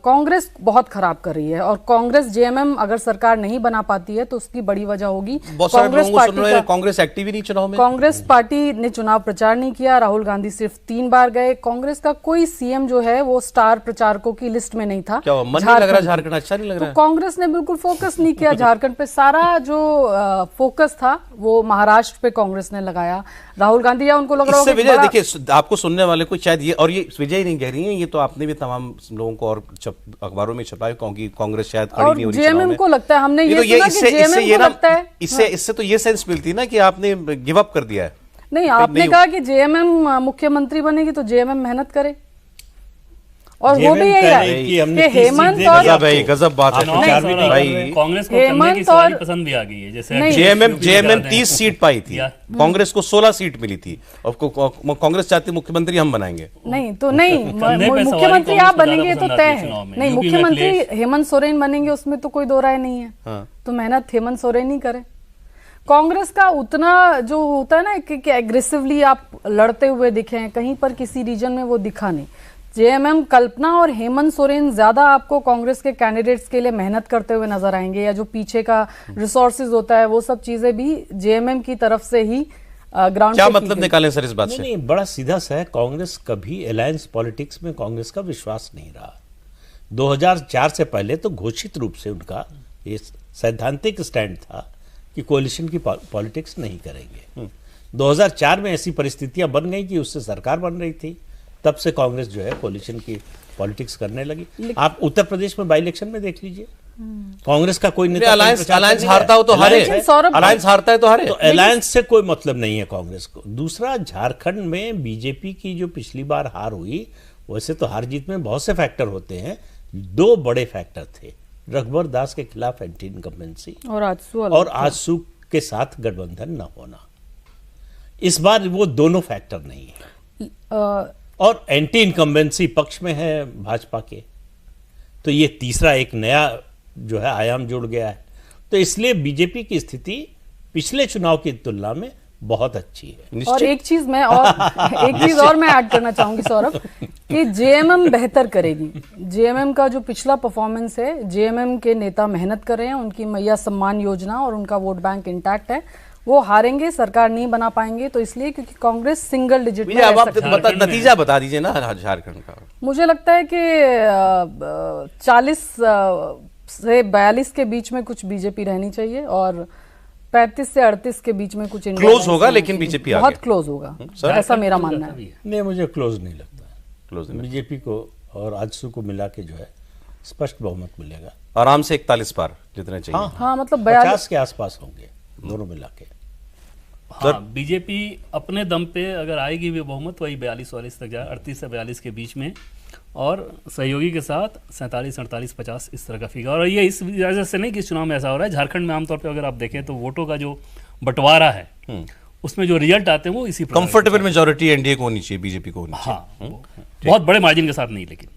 कांग्रेस बहुत खराब कर रही है, और कांग्रेस जेएमएम अगर सरकार नहीं बना पाती है तो उसकी बड़ी वजह होगी कांग्रेस एक्टिव ही नहीं चुनाव में। कांग्रेस पार्टी ने चुनाव प्रचार नहीं किया, राहुल गांधी सिर्फ 3 बार गए, कांग्रेस का कोई सीएम जो है वो स्टार प्रचारकों की लिस्ट में नहीं था। क्या मन नहीं लग रहा झारखंड अच्छा नहीं लग रहा? तो कांग्रेस ने बिल्कुल फोकस नहीं किया झारखंड पे, सारा जो फोकस था वो महाराष्ट्र पे कांग्रेस ने लगाया। राहुल गांधी या उनको लग रहा है विजय, देखिए आपको सुनने वाले को शायद ये, और ये विजय नहीं कह रही है, ये तो आपने भी तमाम लोगों को और अखबारों में छपाया, क्योंकि कांग्रेस शायद खड़ी नहीं हो रही जेएमएम को लगता है, हमने ये सुना कि जेएमएम को लगता है, इससे तो ये सेंस मिलती ना कि आपने गिव अप कर दिया है। नहीं, आपने कहा कि जेएमएम मुख्यमुंत्री बनेगी तो जेएमएम मेहनत करे, और वो भी यही है कि हेमंत और भाई गजब बात है भाई, कांग्रेस को करने की सवारी पसंद भी आ गई है। जैसे जेएमएम 30 सीट पाई थी, कांग्रेस को 16 सीट मिली थी, और कांग्रेस चाहती मुख्यमंत्री हम बनाएंगे। नहीं तो नहीं, मुख्यमंत्री आप बनेंगे तो तय है, नहीं मुख्यमंत्री हेमंत सोरेन बनेंगे उसमें तो कोई दो राय नहीं है। तो मेहनत हेमंत सोरेन ही करे। कांग्रेस का उतना जो होता है ना कि एग्रेसिवली आप लड़ते हुए दिखे, कहीं पर किसी रीजन में वो दिखा नहीं। जेएमएम कल्पना और हेमंत सोरेन ज्यादा आपको कांग्रेस के कैंडिडेट्स के लिए मेहनत करते हुए नजर आएंगे, या जो पीछे का रिसोर्सेज होता है वो सब चीजें भी जेएमएम की तरफ से ही ग्राउंड। क्या मतलब निकालें सर इस बात से? नहीं, बड़ा सीधा सा है, कांग्रेस कभी अलायंस पॉलिटिक्स में कांग्रेस का विश्वास नहीं रहा। 2004 से पहले तो घोषित रूप से उनका ये सैद्धांतिक स्टैंड था कि कोalition की पॉलिटिक्स नहीं करेंगे। 2004 में ऐसी परिस्थितियां बन गई कि उससे सरकार बन रही थी, तब से कांग्रेस जो है कोalition की पॉलिटिक्स करने लगी। आप उत्तर प्रदेश में बाई इलेक्शन में देख लीजिए, कांग्रेस का कोई नेता अलायंस हारता हो तो हारे, अलायंस हारता है तो हारे, तो अलायंस से कोई मतलब नहीं है कांग्रेस को। दूसरा, झारखंड में बीजेपी की जो पिछली बार हार हुई, वैसे तो हार जीत में बहुत से फैक्टर होते हैं, 2 बड़े फैक्टर थे, रघुवर दास के खिलाफ एंटी इनकम्बेंसी और आजसू के साथ गठबंधन न होना। इस बार वो दोनों फैक्टर नहीं है, और एंटी इनकम्बेंसी पक्ष में है भाजपा के, तो ये तीसरा एक नया जो है आयाम जुड़ गया है। तो इसलिए बीजेपी की स्थिति पिछले चुनाव की तुलना में बहुत अच्छी है। और एक चीज मैं ऐड करना चाहूंगी सौरभ, कि जेएमएम बेहतर करेगी। जेएमएम का जो पिछला परफॉर्मेंस है, जेएमएम के नेता मेहनत कर रहे हैं, उनकी मैया सम्मान योजना और उनका वोट बैंक इंटैक्ट है, वो हारेंगे, सरकार नहीं बना पाएंगे, तो इसलिए क्योंकि कांग्रेस सिंगल डिजिट में। अब आप नतीजा बता दीजिए ना झारखंड का। मुझे लगता है कि 40 से 42 के बीच में कुछ बीजेपी रहनी चाहिए, और 35 से 38 के बीच में कुछ क्लोज होगा, लेकिन बीजेपी बहुत क्लोज होगा, ऐसा मेरा मानना है। नहीं, मुझे क्लोज नहीं लगता। क्लोज बीजेपी को और आजसू को मिला के जो है स्पष्ट बहुमत मिलेगा, आराम से 41 पार जितने चाहिए। हाँ, मतलब 50 के आसपास होंगे दोनों मिला के। हाँ, बीजेपी अपने दम पे अगर आएगी भी बहुमत, वही 42-44 तक जाए, 38 से 42 के बीच में, और सहयोगी के साथ 47, 48, 50 इस तरह का फिगर। और ये इस वजह से नहीं कि इस चुनाव में ऐसा हो रहा है, झारखंड में आमतौर पे अगर आप देखें तो वोटों का जो बंटवारा है उसमें जो रिजल्ट आते हैं वो इसी प्रकार कंफर्टेबल मेजोरिटी एनडीए को होनी चाहिए, बीजेपी को होनी चाहिए। हाँ, बहुत बड़े मार्जिन के साथ नहीं, लेकिन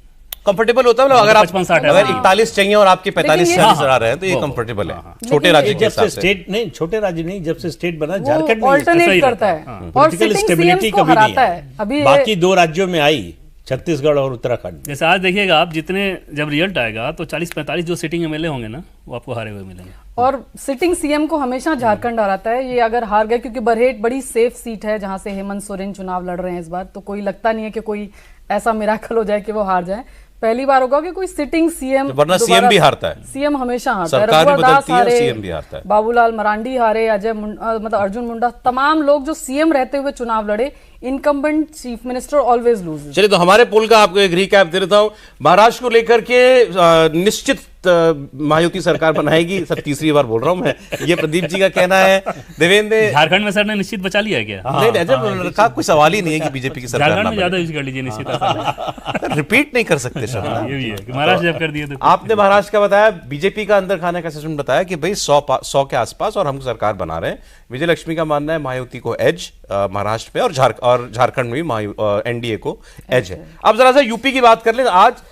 कंफर्टेबल होता है मतलब अगर आप 55-60 अगर 41 चाहिए और आपके 45 ये- 40 आ रहे हैं तो ये कंफर्टेबल है छोटे राज्य के जब हिसाब से से। स्टेट नहीं, छोटे राज्य नहीं, जब से स्टेट बना झारखंड में ऑल्टरनेट ही करता रहता है और पॉलिटिकल सिटिंग स्टेबिलिटी सीएम्स को कभी नहीं हराता है। है। अभी बाकी 2 राज्यों में आई, छत्तीसगढ़ और उत्तराखंड। जैसे आज देखिएगा आप, जितने जब रिजल्ट आएगा तो 40-45 जो सिटिंग एमएलए होंगे ना, वो आपको हारे हुए मिलेंगे। और सिटिंग सीएम को हमेशा झारखंड हराता है। ये अगर हार गए, क्योंकि बरहेट बड़ी सेफ सीट है जहां से हेमंत सोरेन चुनाव लड़ रहे हैं इस बार, तो कोई लगता नहीं है कि कोई ऐसा मिराकल हो जाए कि वो हार जाए। पहली बार होगा कि कोई सिटिंग सीएम, वरना सीएम भी हारता है, सीएम हमेशा हारता है। सरकार भी रघुवर दास बदलती है और हारे, सीएम भी हारता है। बाबूलाल मरांडी हारे, मतलब अर्जुन मुंडा, तमाम लोग जो सीएम रहते हुए चुनाव लड़े, incumbent chief minister always lose. चलिए, तो हमारे पोल का आपको एक रिकैप दे देता हूं। महाराष्ट्र को लेकर के निश्चित महायुति सरकार बनाएगी, सब तीसरी बार बोल रहा हूं मैं, ये प्रदीप जी का कहना है। देवेंद्र ने झारखंड में सर ने निश्चित बचा लिया है क्या? नहीं नहीं, का कोई सवाल ही नहीं है कि बीजेपी की सरकार झारखंड ना में ज्यादा यूज कर लीजिए निश्चित असर। रिपीट नहीं कर सकते शब्द। ये भी है कि महाराष्ट्र जब कर दिए तो आपने महाराष्ट्र का बताया, बीजेपी का अंदर खाने का सिस्टम बताया कि भाई 100 के आसपास और हम सरकार बना रहे हैं। विजय लक्ष्मी का मानना है महायुति को एज महाराष्ट्र में, और झारखंड में भी एनडीए को एज है। अब जरा सा यूपी की बात कर लें। आज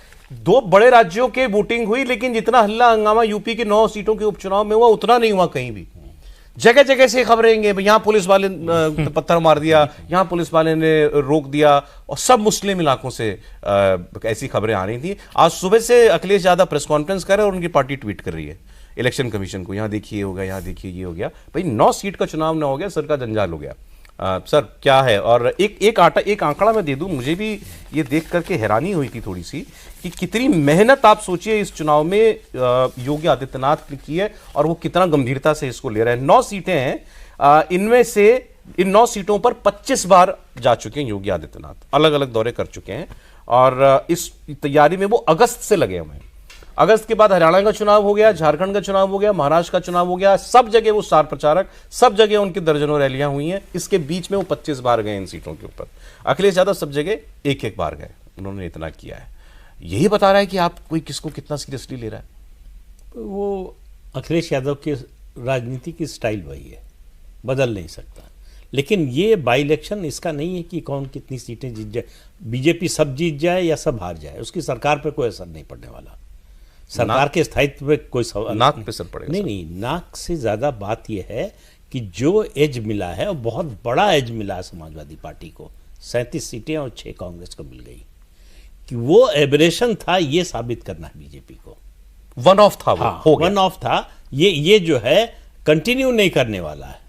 2 बड़े राज्यों के वोटिंग हुई, लेकिन जितना हल्ला हंगामा यूपी के 9 सीटों के उपचुनाव में हुआ उतना नहीं हुआ कहीं भी। जगह जगह से खबरें यहां पुलिस वाले पत्थर मार दिया, यहां पुलिस वाले ने रोक दिया, और सब मुस्लिम इलाकों से ऐसी खबरें आ रही थी। आज सुबह से अखिलेश यादव प्रेस कॉन्फ्रेंस कर रहे हैं और उनकी पार्टी ट्वीट कर रही है इलेक्शन कमीशन को, यहां देखिए हो गया, यहां देखिए ये हो गया। भाई 9 सीट का चुनाव ना हो गया, सर का जंजाल हो गया। सर क्या है? और एक आंकड़ा मैं दे दूं, मुझे भी ये देख करके हैरानी हुई थी थोड़ी सी कि कितनी मेहनत आप सोचिए इस चुनाव में योगी आदित्यनाथ ने की है, और वो कितना गंभीरता से इसको ले रहे हैं। 9 सीटें हैं, इनमें से इन 9 सीटों पर 25 बार जा चुके हैं योगी आदित्यनाथ, अलग अलग दौरे कर चुके हैं, और इस तैयारी में वो अगस्त से लगे हुए हैं। अगस्त के बाद हरियाणा का चुनाव हो गया, झारखंड का चुनाव हो गया, महाराष्ट्र का चुनाव हो गया, सब जगह वो स्टार प्रचारक, सब जगह उनकी दर्जनों रैलियां हुई हैं। इसके बीच में वो 25 बार गए इन सीटों के ऊपर। अखिलेश यादव सब जगह एक बार गए, उन्होंने इतना किया है। यही बता रहा है कि आप कोई किसको कितना सीरियसली ले रहा है। वो अखिलेश यादव की राजनीति की स्टाइल वही है, बदल नहीं सकता। लेकिन ये बाई इलेक्शन इसका नहीं है कि कौन कितनी सीटें जीत जाए, बीजेपी सब जीत जाए या सब हार जाए, उसकी सरकार पर कोई असर नहीं पड़ने वाला। सरकार के स्थायित्व पे कोई सवाल नाक पे सर पड़ेगा। नहीं, नाक से ज्यादा बात यह है कि जो एज मिला है वो बहुत बड़ा एज मिला है समाजवादी पार्टी को। 37 सीटें और 6 कांग्रेस को मिल गई, कि वो एबरेशन था ये साबित करना है बीजेपी को। वन ऑफ था वो, हो गया। वन ऑफ था ये जो है कंटिन्यू नहीं करने वाला है।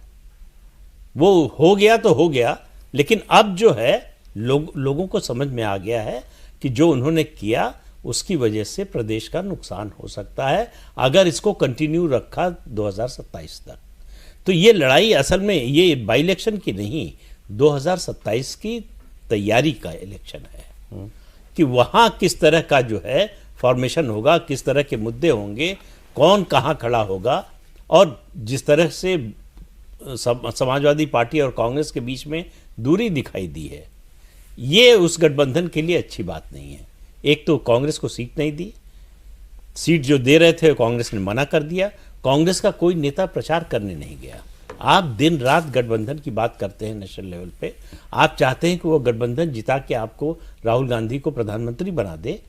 वो हो गया तो हो गया, लेकिन अब जो है लोगों को समझ में आ गया है कि जो उन्होंने किया उसकी वजह से प्रदेश का नुकसान हो सकता है अगर इसको कंटिन्यू रखा 2027 तक। तो ये लड़ाई असल में ये बाई इलेक्शन की नहीं, 2027 की तैयारी का इलेक्शन है कि वहां किस तरह का जो है फॉर्मेशन होगा, किस तरह के मुद्दे होंगे, कौन कहां खड़ा होगा। और जिस तरह से समाजवादी पार्टी और कांग्रेस के बीच में दूरी दिखाई दी है, ये उस गठबंधन के लिए अच्छी बात नहीं है। एक तो कांग्रेस को सीट नहीं दी, सीट जो दे रहे थे कांग्रेस ने मना कर दिया, कांग्रेस का कोई नेता प्रचार करने नहीं गया। आप दिन रात गठबंधन की बात करते हैं नेशनल लेवल पे, आप चाहते हैं कि वो गठबंधन जिता के आपको राहुल गांधी को प्रधानमंत्री बना दे,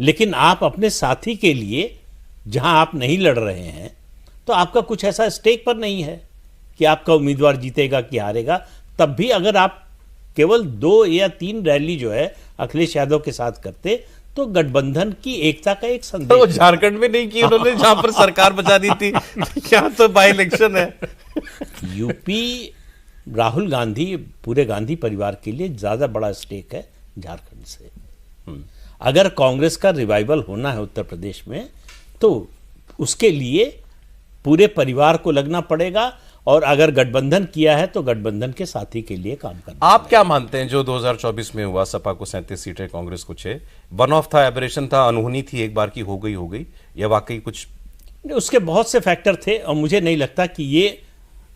लेकिन आप अपने साथी के लिए जहां आप नहीं लड़ रहे हैं तो आपका कुछ ऐसा स्टेक पर नहीं है कि आपका उम्मीदवार जीतेगा कि हारेगा। तब भी अगर आप केवल 2 या 3 रैली जो है अखिलेश यादव के साथ करते तो गठबंधन की एकता का एक संदेश। वो झारखंड में नहीं की उन्होंने, जहां पर सरकार बचा दी थी। क्या तो बाई इलेक्शन है। यूपी राहुल गांधी, पूरे गांधी परिवार के लिए ज्यादा बड़ा स्टेक है झारखंड से। अगर कांग्रेस का रिवाइवल होना है उत्तर प्रदेश में तो उसके लिए पूरे परिवार को लगना पड़ेगा, और अगर गठबंधन किया है तो गठबंधन के साथी के लिए काम करना। आप क्या मानते हैं जो 2024 में हुआ, सपा को 37 सीटें, कांग्रेस को 6, वन ऑफ था, एबरेशन था, अनहोनी थी, एक बार की हो गई, या वाकई कुछ? उसके बहुत से फैक्टर थे और मुझे नहीं लगता कि ये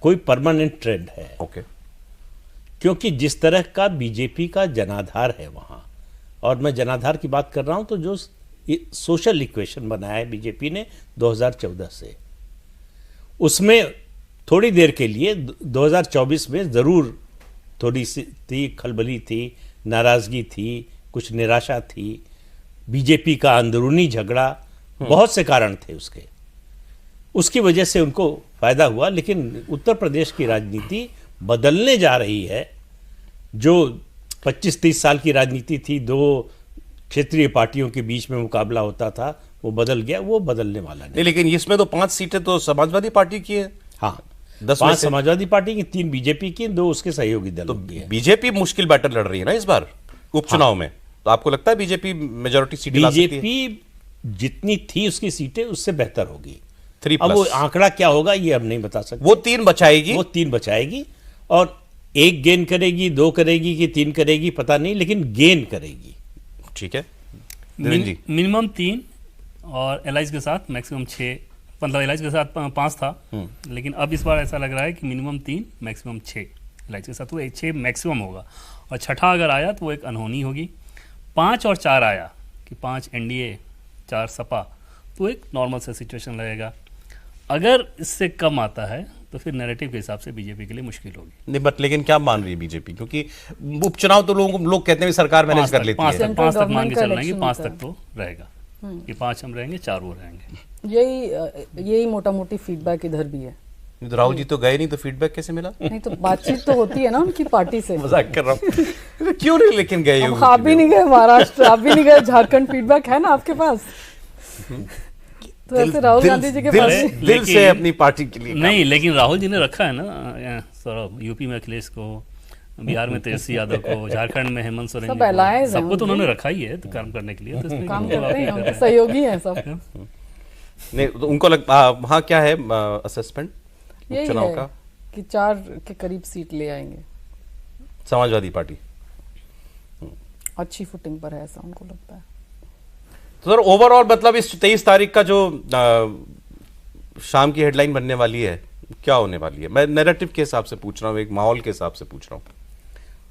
कोई परमानेंट ट्रेंड है। ओके। क्योंकि जिस तरह का बीजेपी का जनाधार है वहां, और मैं जनाधार की बात कर रहा हूं तो जो सोशल इक्वेशन बनाया है बीजेपी ने 2014 से, उसमें थोड़ी देर के लिए 2024 में जरूर थोड़ी सी थी, खलबली थी, नाराजगी थी, कुछ निराशा थी, बीजेपी का अंदरूनी झगड़ा, बहुत से कारण थे उसकी वजह से उनको फायदा हुआ। लेकिन उत्तर प्रदेश की राजनीति बदलने जा रही है। जो 25-30 साल की राजनीति थी, दो क्षेत्रीय पार्टियों के बीच में मुकाबला होता था, वो बदल गया, वो बदलने वाला नहीं। लेकिन इसमें तो 5 सीटें तो समाजवादी पार्टी की है। हाँ, 10 5 समाजवादी पार्टी की, 3 बीजेपी की, 2 उसके सहयोगी दलों की है। बीजेपी मुश्किल बैटल लड़ रही है ना इस बार उपचुनाव में। तो आपको लगता है बीजेपी मेजोरिटी सीटें ला सकती है? बीजेपी जितनी थी उसकी सीटें उससे बेहतर होगी। 3+। अब वो आंकड़ा क्या होगा ये हम नहीं बता सकते। वो 3 बचाएगी, वो 3 बचाएगी और 1 गेन करेगी, 2 करेगी कि 3 करेगी पता नहीं, लेकिन गेन करेगी। ठीक है देवेंद्र जी। मिनिमम 3 और एलाइज के साथ मैक्सिमम 6, मतलब एलाइज के साथ 5 था, लेकिन अब इस बार ऐसा लग रहा है कि मिनिमम 3 मैक्सिमम 6 एलाइज के साथ, वो 6 मैक्सिमम होगा। और छठा अगर आया तो वो एक अनहोनी होगी। 5 और 4 आया कि 5 एनडीए 4 सपा, तो एक नॉर्मल सा सिचुएशन लगेगा। अगर इससे कम आता है तो फिर नैरेटिव के हिसाब से बीजेपी के लिए मुश्किल होगी। नहीं बट लेकिन क्या मान रही है बीजेपी? क्योंकि उपचुनाव तो लोग कहते हैं सरकार मैनेज कर लेती है। 5 तक मान के चल रहे हैं, 5 तक तो रहेगा कि 5 हम रहेंगे, 4 वो रहेंगे। यही मोटा मोटी फीडबैक इधर भी है। तो राहुल जी तो गए नहीं, तो फीडबैक कैसे मिला? नहीं तो बातचीत तो होती है ना उनकी पार्टी से। मजाक कर रहा हूँ। क्यों नहीं लेकिन गए? आप भी नहीं गए महाराष्ट्र, आप भी नहीं गए झारखंड, फीडबैक है ना आपके पास? तो ऐसे राहुल गांधी जी के पास दिल से अपनी पार्टी के लिए नहीं, लेकिन राहुल जी ने रखा है ना सौरभ, यूपी में अखिलेश को, बिहार में तेजस्वी यादव को, झारखंड में हेमंत सोरेन सब allies हैं सबको तो उन्होंने रखा ही है तो काम करने के लिए। तो इसमें काम करते हैं, उनके सहयोगी हैं सब। नहीं तो उनको वहाँ क्या है असेसमेंट यही चुनाव है का? कि 4 के करीब सीट ले आएंगे। समाजवादी पार्टी अच्छी फुटिंग पर है ऐसा उनको लगता है। तो सर ओवरऑल मतलब इस 23 तारीख का जो शाम की हेडलाइन बनने वाली है, क्या होने वाली है? मैं नैरेटिव के हिसाब से पूछ रहा हूँ, एक माहौल के हिसाब से पूछ रहा हूँ।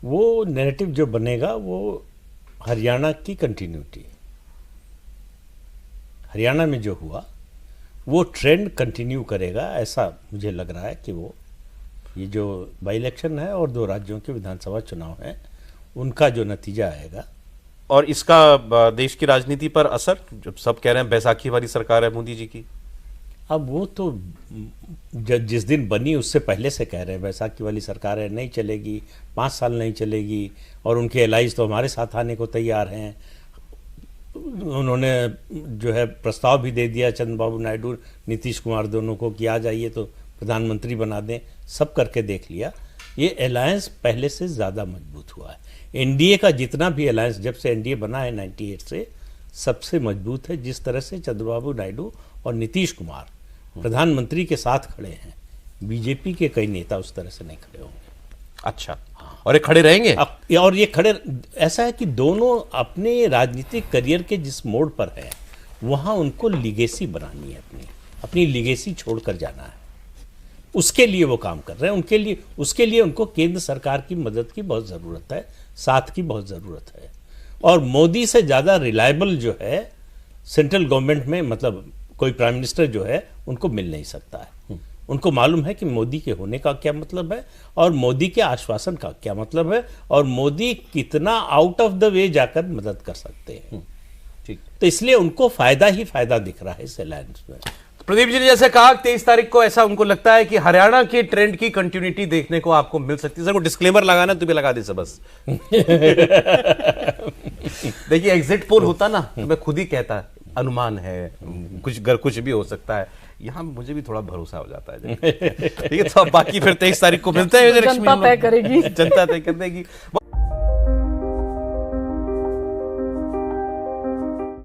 वो नैरेटिव जो बनेगा वो हरियाणा की कंटिन्यूटी, हरियाणा में जो हुआ वो ट्रेंड कंटिन्यू करेगा, ऐसा मुझे लग रहा है कि वो ये जो बाई इलेक्शन है और 2 राज्यों के विधानसभा चुनाव है उनका जो नतीजा आएगा। और इसका देश की राजनीति पर असर, जब सब कह रहे हैं बैसाखी वाली सरकार है मोदी जी की। अब वो तो जिस दिन बनी उससे पहले से कह रहे हैं बैसाखी वाली सरकार है, नहीं चलेगी, 5 साल नहीं चलेगी, और उनके एलाइज तो हमारे साथ आने को तैयार हैं। उन्होंने जो है प्रस्ताव भी दे दिया चंद्रबाबू नायडू, नीतीश कुमार दोनों को कि आ जाइए तो प्रधानमंत्री बना दें, सब करके देख लिया। ये अलायंस पहले से ज़्यादा मजबूत हुआ है। एनडीए का जितना भी अलायंस जब से एनडीए बना है 98 से, सबसे मजबूत है। जिस तरह से चंद्रबाबू नायडू और नीतीश कुमार प्रधानमंत्री के साथ खड़े हैं, बीजेपी के कई नेता उस तरह से नहीं खड़े होंगे। अच्छा, और ये खड़े रहेंगे? और ये खड़े, ऐसा है कि दोनों अपने राजनीतिक करियर के जिस मोड़ पर है वहां उनको लिगेसी बनानी है, अपनी लिगेसी छोड़कर जाना है। उसके लिए वो काम कर रहे हैं। उसके लिए उनको केंद्र सरकार की मदद की बहुत ज़रूरत है, साथ की बहुत ज़रूरत है। और मोदी से ज़्यादा रिलायबल जो है सेंट्रल गवर्नमेंट में, मतलब कोई प्राइम मिनिस्टर जो है, उनको मिल नहीं सकता है। उनको मालूम है कि मोदी के होने का क्या मतलब है और मोदी के आश्वासन का क्या मतलब है और मोदी कितना आउट ऑफ द वे जाकर मदद कर सकते हैं। ठीक, तो इसलिए उनको फायदा ही फायदा दिख रहा है इस अलायंस में। प्रदीप जी ने जैसे कहा 23 तारीख को ऐसा उनको लगता है कि हरियाणा के ट्रेंड की कंटिन्यूटी देखने को आपको मिल सकती है। सर को डिस्क्लेमर लगाना तो भी लगा दे बस। देखिए एग्जिट पोल होता ना तो मैं खुद ही कहता अनुमान है, कुछ भी हो सकता है। यहाँ मुझे भी थोड़ा भरोसा हो जाता है। ठीक है, तो बाकी फिर 23 तारीख को मिलते हैं। जनता तय करेगी। जनता तय कर देगी।